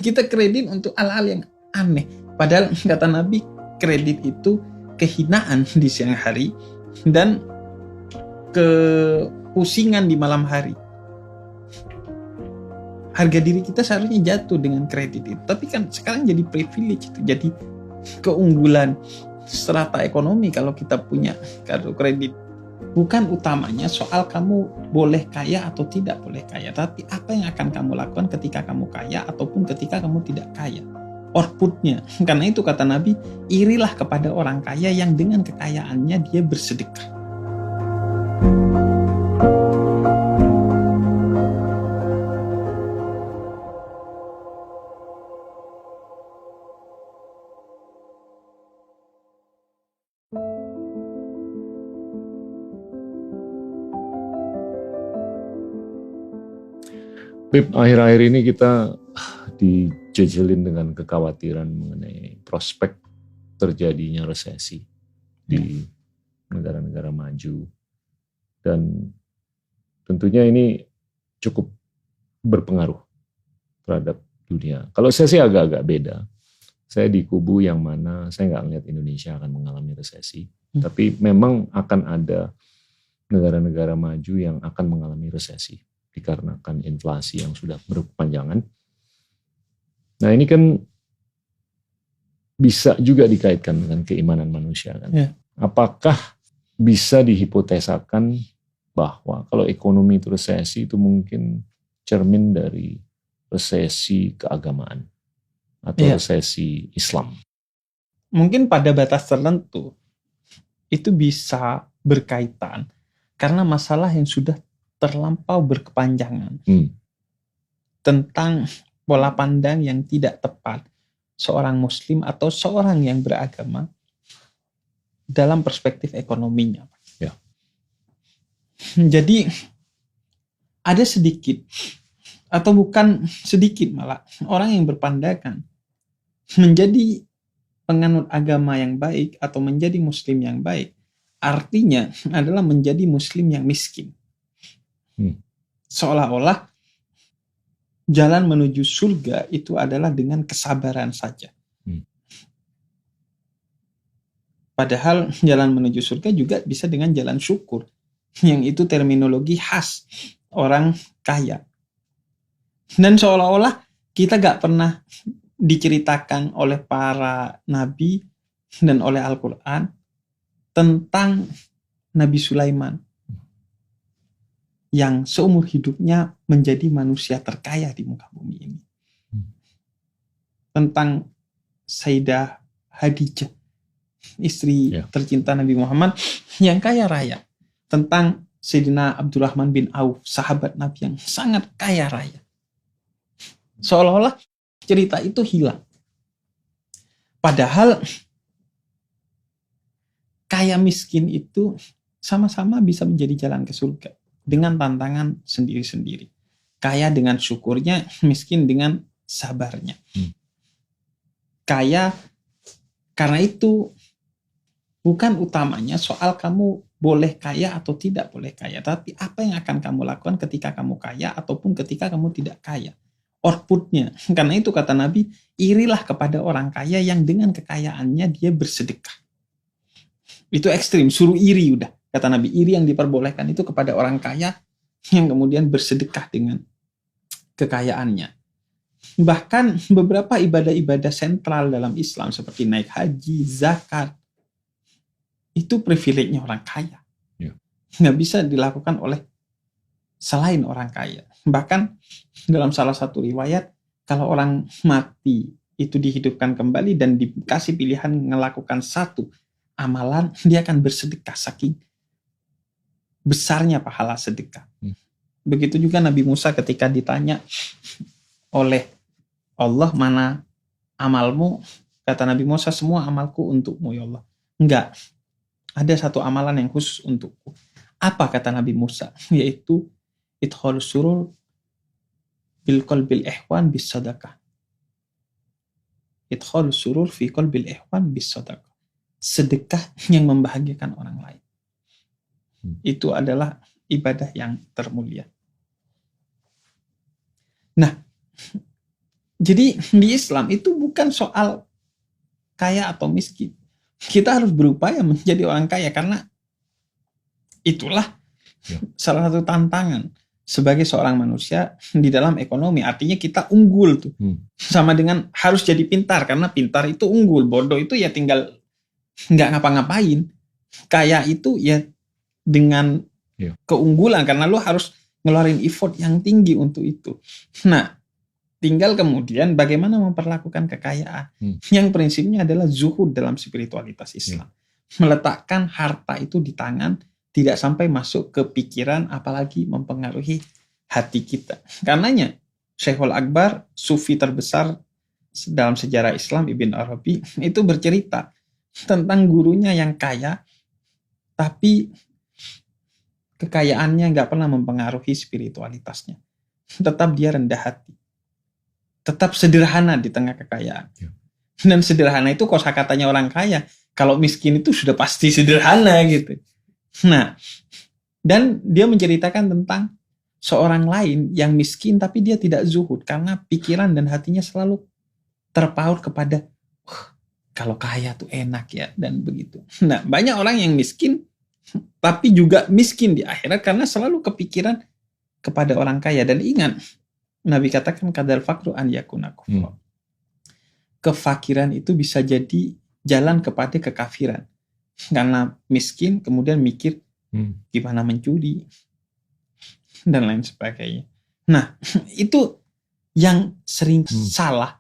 Kita kredit untuk hal-hal yang aneh. Padahal kata Nabi, kredit itu kehinaan di siang hari dan kepusingan di malam hari. Harga diri kita seharusnya jatuh dengan kredit itu. Tapi kan sekarang jadi privilege, itu jadi keunggulan strata ekonomi kalau kita punya kartu kredit. Bukan utamanya soal kamu boleh kaya atau tidak boleh kaya, tapi apa yang akan kamu lakukan ketika kamu kaya ataupun ketika kamu tidak kaya. Outputnya. Karena itu kata Nabi, irilah kepada orang kaya yang dengan kekayaannya dia bersedekah. Bib, akhir-akhir ini kita dijejelin dengan kekhawatiran mengenai prospek terjadinya resesi di negara-negara maju. Dan tentunya ini cukup berpengaruh terhadap dunia. Kalau saya sih agak-agak beda. Saya di kubu yang mana saya nggak melihat Indonesia akan mengalami resesi. Tapi memang akan ada negara-negara maju yang akan mengalami resesi dikarenakan inflasi yang sudah berkepanjangan. Nah ini kan bisa juga dikaitkan dengan keimanan manusia kan. Ya. Apakah bisa dihipotesakan bahwa kalau ekonomi itu resesi itu mungkin cermin dari resesi keagamaan atau resesi Islam? Mungkin pada batas tertentu itu bisa berkaitan karena masalah yang sudah terlampau berkepanjangan tentang pola pandang yang tidak tepat seorang muslim atau seorang yang beragama dalam perspektif ekonominya. Ya. Jadi ada sedikit atau bukan sedikit malah orang yang berpandangan menjadi penganut agama yang baik atau menjadi muslim yang baik artinya adalah menjadi muslim yang miskin. Seolah-olah jalan menuju surga itu adalah dengan kesabaran saja. Padahal jalan menuju surga juga bisa dengan jalan syukur. Yang itu terminologi khas orang kaya. Dan seolah-olah kita gak pernah diceritakan oleh para nabi dan oleh Al-Quran tentang Nabi Sulaiman yang seumur hidupnya menjadi manusia terkaya di muka bumi ini. Tentang Sayyidah Khadijah, istri tercinta Nabi Muhammad yang kaya raya. Tentang Sayyidina Abdurrahman bin Auf, sahabat Nabi yang sangat kaya raya. Seolah-olah cerita itu hilang. Padahal kaya miskin itu sama-sama bisa menjadi jalan ke surga. Dengan tantangan sendiri-sendiri. Kaya dengan syukurnya, miskin dengan sabarnya. Kaya karena itu bukan utamanya soal kamu boleh kaya atau tidak boleh kaya. Tapi apa yang akan kamu lakukan ketika kamu kaya ataupun ketika kamu tidak kaya. Outputnya. Karena itu kata Nabi, irilah kepada orang kaya yang dengan kekayaannya dia bersedekah. Itu ekstrim, suruh iri udah. Kata Nabi, iri yang diperbolehkan itu kepada orang kaya yang kemudian bersedekah dengan kekayaannya. Bahkan beberapa ibadah-ibadah sentral dalam Islam seperti naik haji, zakat, itu privilege-nya orang kaya. Nggak bisa dilakukan oleh selain orang kaya. Bahkan dalam salah satu riwayat, kalau orang mati itu dihidupkan kembali dan dikasih pilihan melakukan satu amalan, dia akan bersedekah saking besarnya pahala sedekah. Begitu juga Nabi Musa ketika ditanya oleh Allah, mana amalmu? Kata Nabi Musa, semua amalku untukmu ya Allah. Enggak, ada satu amalan yang khusus untukku. Apa kata Nabi Musa? Yaitu idkhal surur bil qalbil ihwan bis sadaqah. Idkhal surur fi qalbil ihwan bis sadaqah. Sedekah yang membahagiakan orang lain. Itu adalah ibadah yang termulia. Nah, Jadi di Islam itu bukan soal kaya atau miskin. Kita harus berupaya menjadi orang kaya karena itulah salah satu tantangan sebagai seorang manusia di dalam ekonomi. Artinya kita unggul tuh. Sama dengan harus jadi pintar, karena pintar itu unggul, bodoh itu ya tinggal nggak ngapa-ngapain. Kaya itu ya dengan keunggulan, karena lo harus ngeluarin effort yang tinggi untuk itu. Nah, tinggal kemudian bagaimana memperlakukan kekayaan. Yang prinsipnya adalah zuhud dalam spiritualitas Islam. Meletakkan harta itu di tangan, tidak sampai masuk ke pikiran, apalagi mempengaruhi hati kita. Karenanya Syekhul Akbar, sufi terbesar dalam sejarah Islam, Ibn Arabi, itu bercerita tentang gurunya yang kaya, tapi kekayaannya nggak pernah mempengaruhi spiritualitasnya. Tetap dia rendah hati. Tetap sederhana di tengah kekayaan. Dan sederhana itu kosakatanya orang kaya. Kalau miskin itu sudah pasti sederhana gitu. Nah, dan dia menceritakan tentang seorang lain yang miskin tapi dia tidak zuhud karena pikiran dan hatinya selalu terpaut kepada kalau kaya tuh enak ya, dan begitu. Nah, banyak orang yang miskin tapi juga miskin di akhirat karena selalu kepikiran kepada orang kaya. Dan ingat, Nabi katakan kadal fakru an yakuna kufra. Kefakiran itu bisa jadi jalan kepada kekafiran. Karena miskin kemudian mikir gimana mencuri dan lain sebagainya. Nah, itu yang sering salah.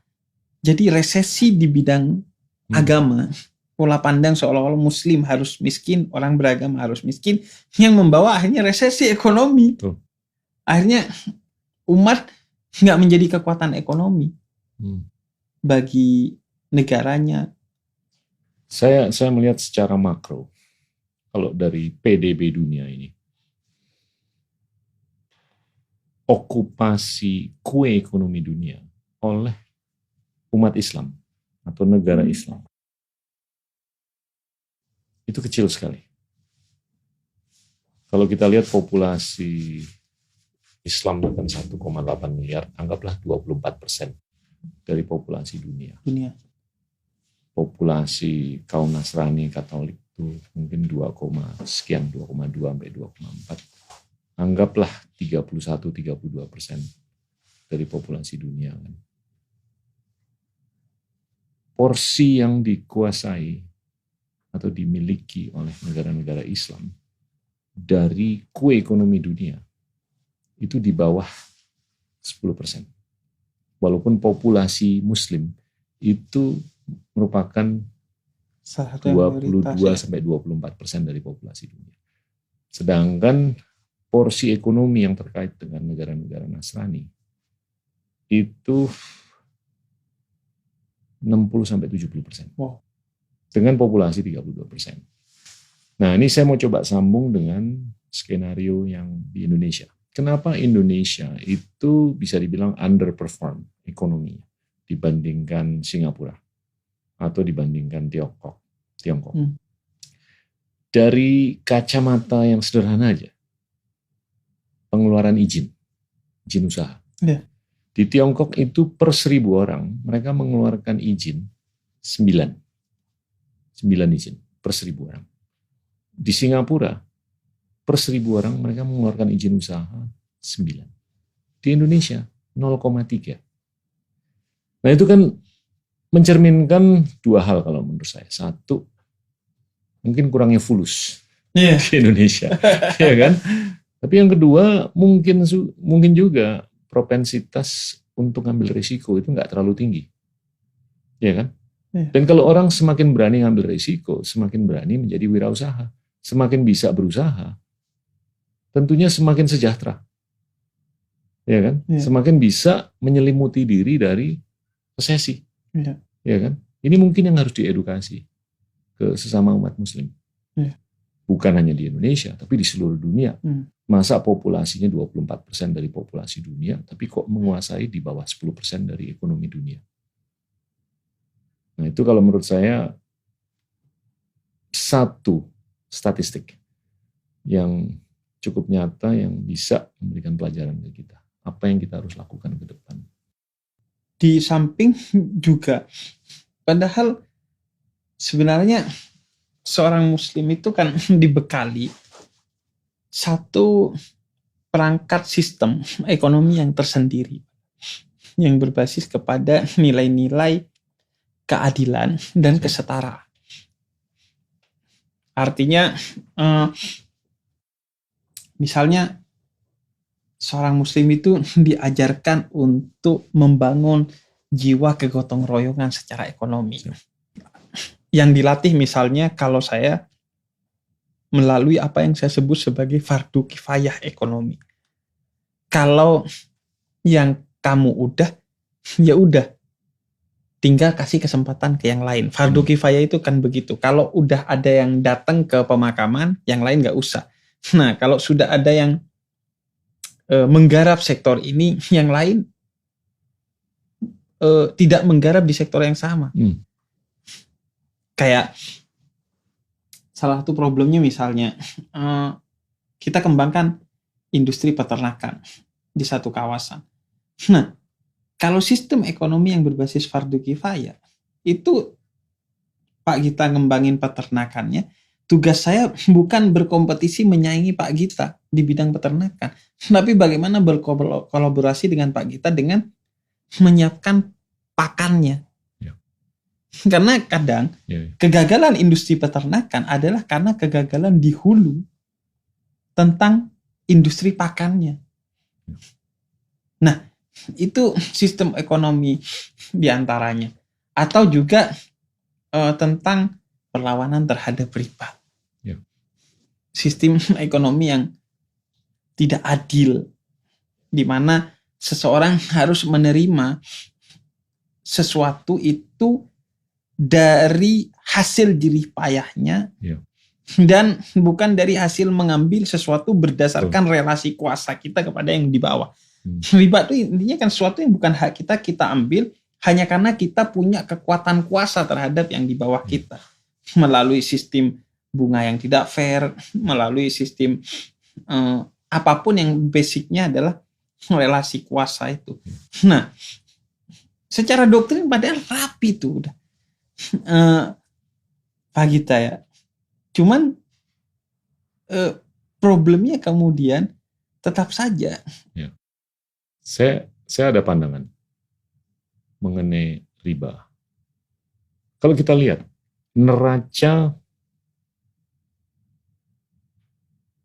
Jadi resesi di bidang agama, pola pandang seolah-olah muslim harus miskin, orang beragama harus miskin, yang membawa akhirnya resesi ekonomi. Akhirnya umat nggak menjadi kekuatan ekonomi bagi negaranya. Saya melihat secara makro, kalau dari PDB dunia ini, okupasi kue ekonomi dunia oleh umat Islam atau negara Islam itu kecil sekali. Kalau kita lihat populasi Islam dengan 1,8 miliar, anggaplah 24% dari populasi dunia. Populasi kaum Nasrani Katolik itu mungkin 2,2 sampai 2,4. Anggaplah 31-32% dari populasi dunia. Porsi yang dikuasai atau dimiliki oleh negara-negara Islam dari kue ekonomi dunia itu di bawah 10%. Walaupun populasi Muslim itu merupakan 22 sampai 24% dari populasi dunia. Sedangkan porsi ekonomi yang terkait dengan negara-negara Nasrani itu 60 sampai 70%. Wow. Dengan populasi 32%. Nah, ini saya mau coba sambung dengan skenario yang di Indonesia. Kenapa Indonesia itu bisa dibilang underperform ekonominya dibandingkan Singapura atau dibandingkan Tiongkok. Dari kacamata yang sederhana aja, pengeluaran izin usaha. Di Tiongkok itu per 1.000 orang mereka mengeluarkan izin 9 izin per 1.000 orang. Di Singapura per 1.000 orang mereka mengeluarkan izin usaha 9. Di Indonesia 0,3. Nah, itu kan mencerminkan dua hal kalau menurut saya. Satu, mungkin kurangnya fulus di Indonesia, ya kan? Tapi yang kedua, mungkin juga propensitas untuk ngambil risiko itu nggak terlalu tinggi, ya kan? Dan kalau orang semakin berani ngambil risiko, semakin berani menjadi wirausaha, semakin bisa berusaha, tentunya semakin sejahtera, ya kan? Semakin bisa menyelimuti diri dari resesi, ya kan? Ini mungkin yang harus diedukasi ke sesama umat Muslim. Bukan hanya di Indonesia, tapi di seluruh dunia. Masa populasinya 24% dari populasi dunia, tapi kok menguasai di bawah 10% dari ekonomi dunia. Nah, itu kalau menurut saya satu statistik yang cukup nyata yang bisa memberikan pelajaran ke kita. Apa yang kita harus lakukan ke depan. di samping juga, padahal sebenarnya seorang muslim itu kan dibekali satu perangkat sistem ekonomi yang tersendiri, yang berbasis kepada nilai-nilai keadilan dan kesetaraan. Artinya misalnya seorang muslim itu diajarkan untuk membangun jiwa kegotong royongan secara ekonomi. Yang dilatih misalnya kalau saya melalui apa yang saya sebut sebagai fardu kifayah ekonomi. Kalau yang kamu udah, ya udah, tinggal kasih kesempatan ke yang lain. Fardu kifayah itu kan begitu. Kalau udah ada yang datang ke pemakaman, yang lain nggak usah. Nah, kalau sudah ada yang menggarap sektor ini, yang lain tidak menggarap di sektor yang sama. Kayak salah satu problemnya misalnya kita kembangkan industri peternakan di satu kawasan. Nah, kalau sistem ekonomi yang berbasis fardu kifayah itu Pak Gita ngembangin peternakannya, tugas saya bukan berkompetisi menyaingi Pak Gita di bidang peternakan, tapi bagaimana berkolaborasi dengan Pak Gita dengan menyiapkan pakannya. Karena kadang kegagalan industri peternakan adalah karena kegagalan di hulu tentang industri pakannya. Nah, itu sistem ekonomi diantaranya. Atau juga tentang perlawanan terhadap riba. Sistem ekonomi yang tidak adil, di mana seseorang harus menerima sesuatu itu dari hasil jerih payahnya, dan bukan dari hasil mengambil sesuatu berdasarkan relasi kuasa kita kepada yang di bawah. Riba itu intinya kan sesuatu yang bukan hak kita, kita ambil hanya karena kita punya kekuatan kuasa terhadap yang di bawah kita, melalui sistem bunga yang tidak fair, melalui sistem apapun yang basicnya adalah relasi kuasa itu. Nah, secara doktrin padahal rapi tuh udah Pak Gita ya. Cuman problemnya kemudian tetap saja. Saya ada pandangan mengenai riba. Kalau kita lihat neraca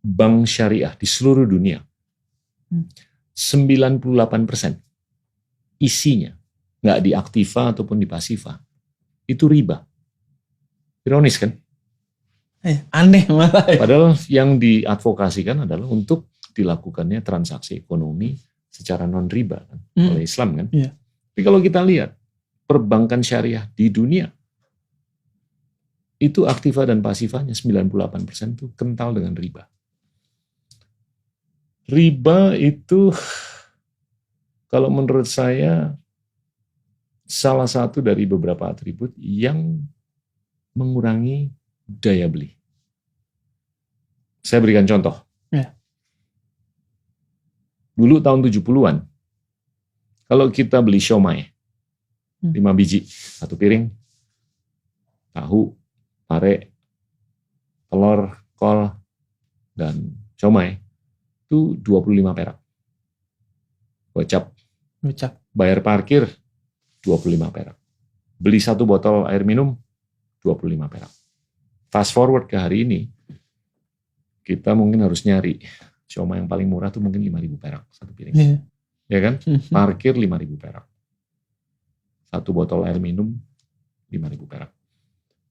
bank syariah di seluruh dunia, 98% isinya nggak di aktiva ataupun di pasiva. Itu riba. Ironis kan? Aneh malah. Padahal yang diadvokasikan adalah untuk dilakukannya transaksi ekonomi secara non-riba kan, oleh Islam kan. Tapi kalau kita lihat perbankan syariah di dunia, itu aktiva dan pasifanya 98% itu kental dengan riba. Riba itu kalau menurut saya salah satu dari beberapa atribut yang mengurangi daya beli. Saya berikan contoh. Dulu tahun 70-an, kalau kita beli siomay, 5 biji, 1 piring, tahu, pare, telur, kol, dan siomay, itu 25 perak. Gocap. Bayar parkir, 25 perak. Beli 1 botol air minum, 25 perak. Fast forward ke hari ini, kita mungkin harus nyari siomay yang paling murah tuh mungkin 5.000 perak 1 piring. Ya kan? Parkir 5.000 perak. 1 botol air minum 5.000 perak.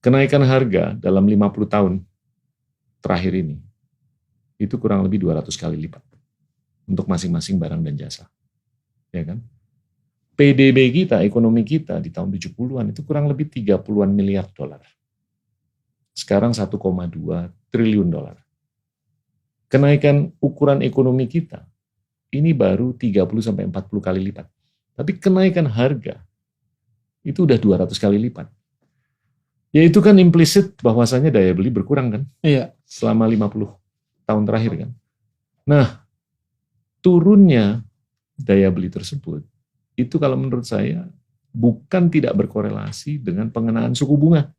Kenaikan harga dalam 50 tahun terakhir ini itu kurang lebih 200 kali lipat untuk masing-masing barang dan jasa. Ya kan? PDB kita, ekonomi kita di tahun 70-an itu kurang lebih 30-an miliar dolar. Sekarang 1,2 triliun dolar. Kenaikan ukuran ekonomi kita ini baru 30-40 kali lipat. Tapi kenaikan harga itu udah 200 kali lipat. Ya itu kan implisit bahwasanya daya beli berkurang kan? Selama 50 tahun terakhir kan. Nah, turunnya daya beli tersebut itu kalau menurut saya bukan tidak berkorelasi dengan pengenaan suku bunga.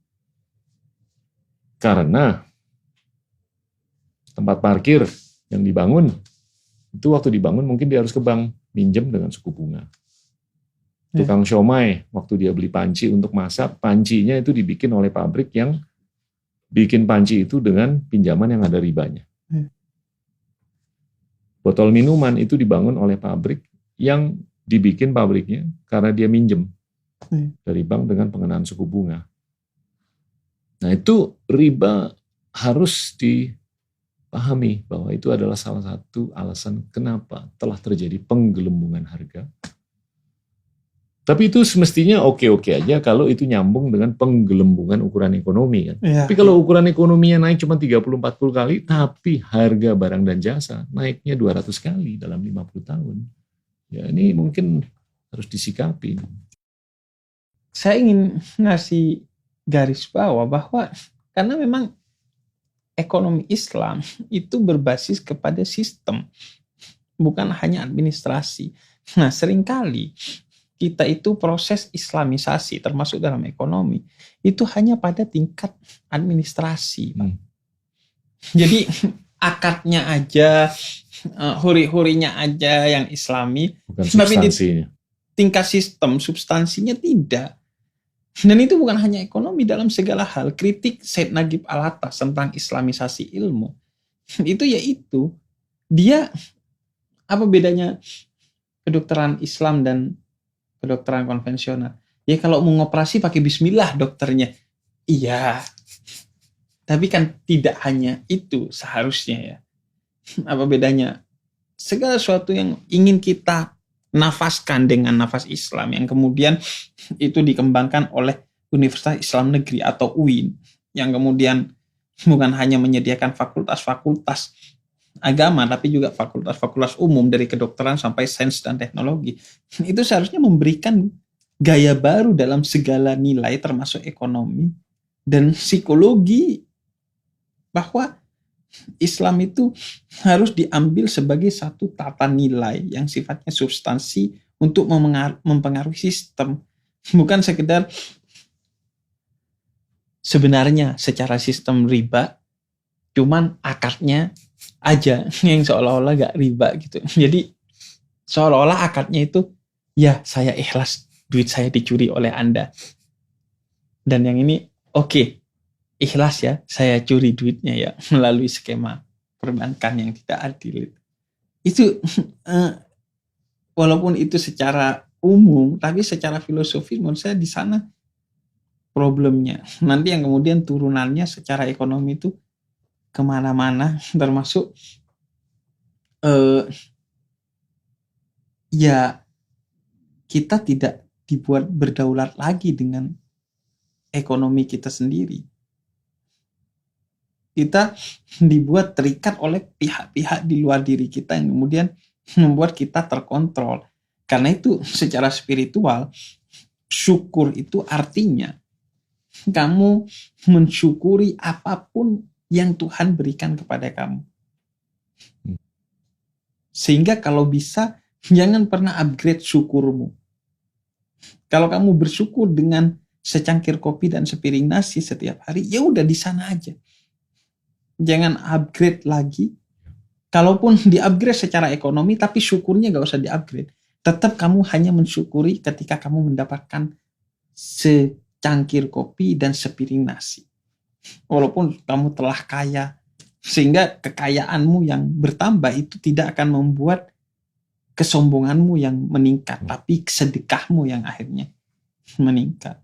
Karena tempat parkir yang dibangun, itu waktu dibangun mungkin dia harus ke bank, minjem dengan suku bunga. Tukang siomay, waktu dia beli panci untuk masak, pancinya itu dibikin oleh pabrik yang bikin panci itu dengan pinjaman yang ada ribanya. Botol minuman itu dibangun oleh pabrik yang dibikin pabriknya karena dia minjem dari bank dengan pengenaan suku bunga. Nah itu riba harus dipahami bahwa itu adalah salah satu alasan kenapa telah terjadi penggelembungan harga. Tapi itu semestinya oke-oke aja kalau itu nyambung dengan penggelembungan ukuran ekonomi kan. Tapi kalau ukuran ekonominya naik cuma 30-40 kali, tapi harga barang dan jasa naiknya 200 kali dalam 50 tahun. Ya ini mungkin harus disikapi. Saya ingin ngasih garis bawah bahwa karena memang ekonomi Islam itu berbasis kepada sistem, bukan hanya administrasi. Nah, seringkali kita itu proses islamisasi termasuk dalam ekonomi itu hanya pada tingkat administrasi. Jadi akadnya aja, huri-hurinya aja yang islami, bukan substansinya. Tingkat sistem, substansinya tidak. Dan itu bukan hanya ekonomi, dalam segala hal. Kritik Said Nagib Alatas tentang islamisasi ilmu itu yaitu dia apa bedanya kedokteran Islam dan kedokteran konvensional? Ya kalau mau ngoperasi pakai bismillah dokternya. Iya. Tapi kan tidak hanya itu seharusnya ya. Apa bedanya? Segala sesuatu yang ingin kita nafaskan dengan nafas Islam yang kemudian itu dikembangkan oleh Universitas Islam Negeri atau UIN yang kemudian bukan hanya menyediakan fakultas-fakultas agama, tapi juga fakultas-fakultas umum dari kedokteran sampai sains dan teknologi. Itu seharusnya memberikan gaya baru dalam segala nilai termasuk ekonomi dan psikologi, bahwa Islam itu harus diambil sebagai satu tata nilai yang sifatnya substansi untuk mempengaruhi sistem. Bukan sekedar sebenarnya secara sistem riba, cuman akadnya aja yang seolah-olah gak riba gitu. Jadi seolah-olah akadnya itu ya saya ikhlas duit saya dicuri oleh Anda. Dan yang ini oke, ikhlas ya saya curi duitnya ya melalui skema perbankan yang tidak adil. Itu walaupun itu secara umum, tapi secara filosofi menurut saya di sana problemnya. Nanti yang kemudian turunannya secara ekonomi itu kemana-mana, termasuk ya kita tidak dibuat berdaulat lagi dengan ekonomi kita sendiri. Kita dibuat terikat oleh pihak-pihak di luar diri kita yang kemudian membuat kita terkontrol. Karena itu secara spiritual, syukur itu artinya kamu mensyukuri apapun yang Tuhan berikan kepada kamu. Sehingga kalau bisa, jangan pernah upgrade syukurmu. Kalau kamu bersyukur dengan secangkir kopi dan sepiring nasi setiap hari, ya udah di sana aja. Jangan upgrade lagi. Kalaupun di-upgrade secara ekonomi, tapi syukurnya gak usah di-upgrade. Tetap kamu hanya mensyukuri ketika kamu mendapatkan secangkir kopi dan sepiring nasi. Walaupun kamu telah kaya, sehingga kekayaanmu yang bertambah itu tidak akan membuat kesombonganmu yang meningkat, tapi sedekahmu yang akhirnya meningkat.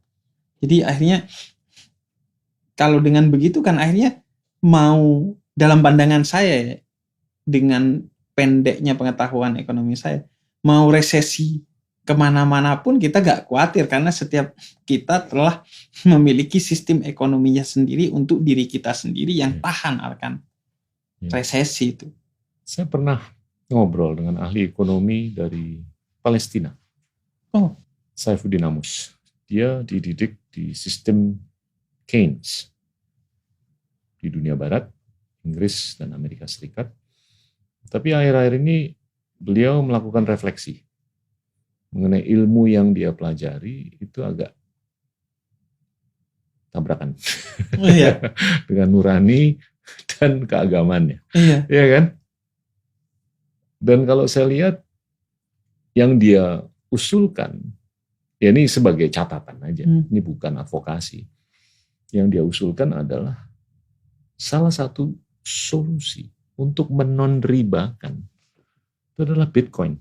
Jadi akhirnya kalau dengan begitu kan akhirnya mau, dalam pandangan saya dengan pendeknya pengetahuan ekonomi saya, mau resesi kemana-mana pun kita gak khawatir karena setiap kita telah memiliki sistem ekonominya sendiri untuk diri kita sendiri yang tahan akan resesi itu. Saya pernah ngobrol dengan ahli ekonomi dari Palestina, Saifuddin Amus. Dia dididik di sistem Keynes di dunia barat, Inggris dan Amerika Serikat. Tapi akhir-akhir ini beliau melakukan refleksi mengenai ilmu yang dia pelajari itu agak tabrakan Iya. dengan nurani dan keagamannya. Iya. Iya kan? Dan kalau saya lihat yang dia usulkan, ya ini sebagai catatan aja, ini bukan advokasi. Yang dia usulkan adalah salah satu solusi untuk menonribakan itu adalah Bitcoin.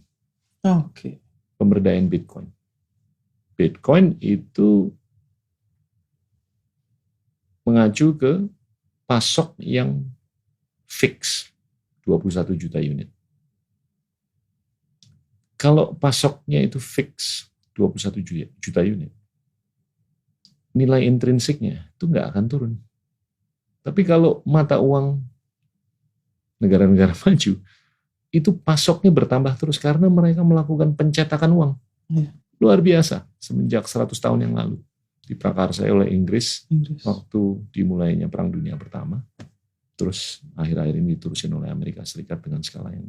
Oke. Pemberdayaan Bitcoin. Bitcoin itu mengacu ke pasok yang fix 21 juta unit. Kalau pasoknya itu fix 21 juta unit, nilai intrinsiknya itu nggak akan turun. Tapi kalau mata uang negara-negara maju, itu pasoknya bertambah terus karena mereka melakukan pencetakan uang. Luar biasa, semenjak 100 tahun yang lalu. Diprakarsai oleh Inggris waktu dimulainya Perang Dunia Pertama. Terus akhir-akhir ini diterusin oleh Amerika Serikat dengan skala yang...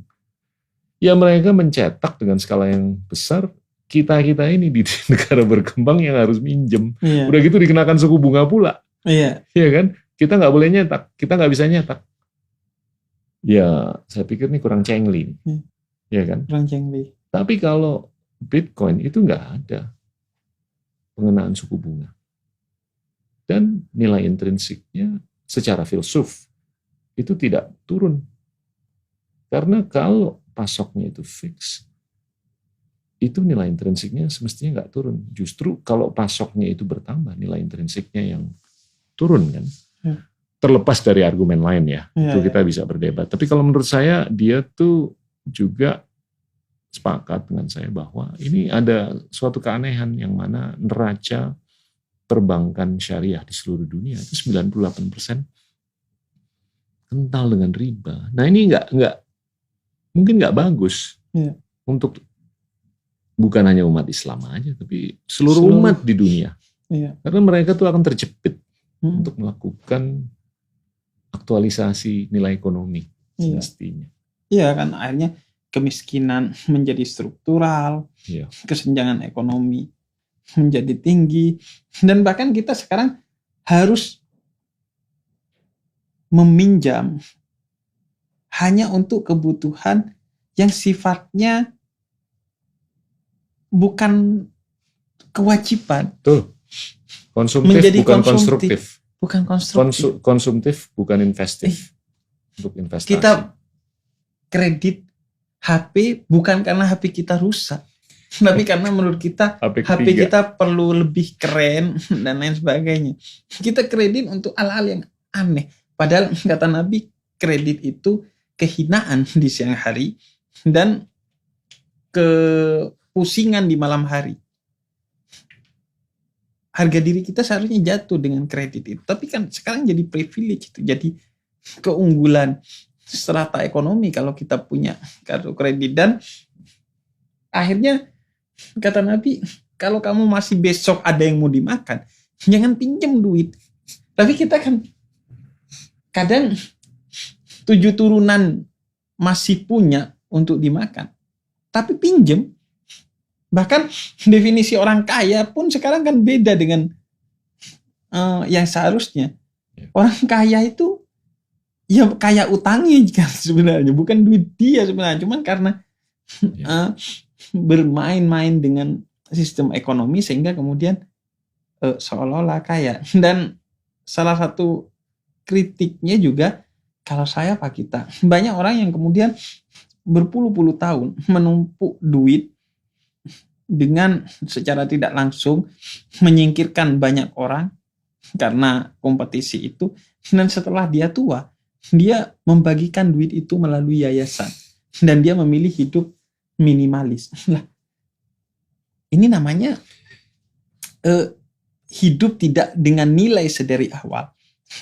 Ya mereka mencetak dengan skala yang besar, kita-kita ini di negara berkembang yang harus minjem. Iya. Udah gitu dikenakan suku bunga pula. Iya. Iya kan? Kita nggak boleh nyetak, kita nggak bisa nyetak. Ya saya pikir ini kurang cengli. Iya kan? Kurang cengli. Tapi kalau Bitcoin itu nggak ada pengenaan suku bunga. Dan nilai intrinsiknya secara filsuf itu tidak turun. Karena kalau pasoknya itu fix, itu nilai intrinsiknya semestinya nggak turun. Justru kalau pasoknya itu bertambah, nilai intrinsiknya yang turun kan. Terlepas dari argumen lain ya, itu kita bisa berdebat. Tapi kalau menurut saya, dia tuh juga sepakat dengan saya bahwa ini ada suatu keanehan yang mana neraca perbankan syariah di seluruh dunia itu 98% kental dengan riba. Nah ini mungkin nggak bagus untuk bukan hanya umat Islam aja, tapi seluruh umat di dunia. Karena mereka tuh akan terjepit untuk melakukan aktualisasi nilai ekonomi semestinya. Iya kan, akhirnya kemiskinan menjadi struktural, kesenjangan ekonomi menjadi tinggi, dan bahkan kita sekarang harus meminjam hanya untuk kebutuhan yang sifatnya bukan kewajiban. Tuh, konsumtif menjadi bukan konstruktif. Bukan konstruktif. Konsumtif bukan investif. Untuk investasi. Kita kredit HP bukan karena HP kita rusak, tapi karena menurut kita HP kita perlu lebih keren dan lain sebagainya. Kita kredit untuk hal-hal yang aneh. Padahal kata Nabi, kredit itu kehinaan di siang hari dan kepusingan di malam hari. Harga diri kita seharusnya jatuh dengan kredit itu. Tapi kan sekarang jadi privilege itu, jadi keunggulan strata ekonomi kalau kita punya kartu kredit. Dan akhirnya kata Nabi, kalau kamu masih besok ada yang mau dimakan, jangan pinjam duit. Tapi kita kan kadang 7 turunan masih punya untuk dimakan, tapi pinjam. Bahkan definisi orang kaya pun sekarang kan beda dengan yang seharusnya. Orang kaya itu ya kaya utangnya kan sebenarnya, bukan duit dia sebenarnya, cuman karena bermain-main dengan sistem ekonomi sehingga kemudian seolah-olah kaya. Dan salah satu kritiknya juga, kalau saya Pak Kita, banyak orang yang kemudian berpuluh-puluh tahun menumpuk duit dengan secara tidak langsung menyingkirkan banyak orang karena kompetisi itu, dan setelah dia tua, dia membagikan duit itu melalui yayasan dan dia memilih hidup minimalis. Lah, ini namanya hidup tidak dengan nilai sedari awal.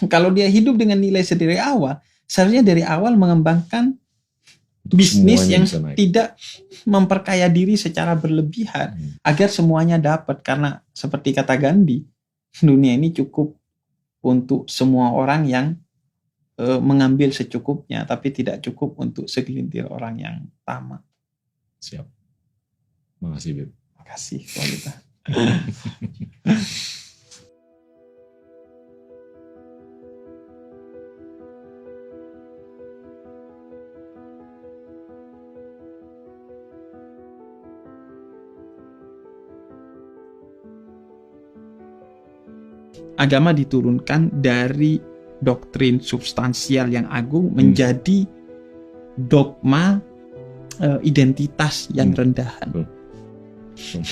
Kalau dia hidup dengan nilai sedari awal, seharusnya dari awal mengembangkan bisnis yang tidak memperkaya diri secara berlebihan agar semuanya dapat. Karena seperti kata Gandhi, dunia ini cukup untuk semua orang yang mengambil secukupnya, tapi tidak cukup untuk segelintir orang yang tamak. Siap. Makasih, Beb. Makasih Walita. Agama diturunkan dari doktrin substansial yang agung menjadi dogma identitas yang rendahan.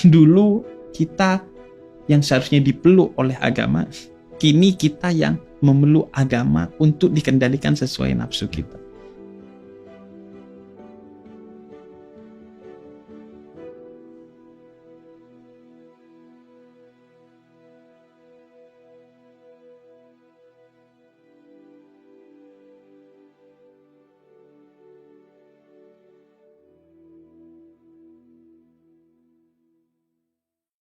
Dulu kita yang seharusnya dipeluk oleh agama, kini kita yang memeluk agama untuk dikendalikan sesuai nafsu kita.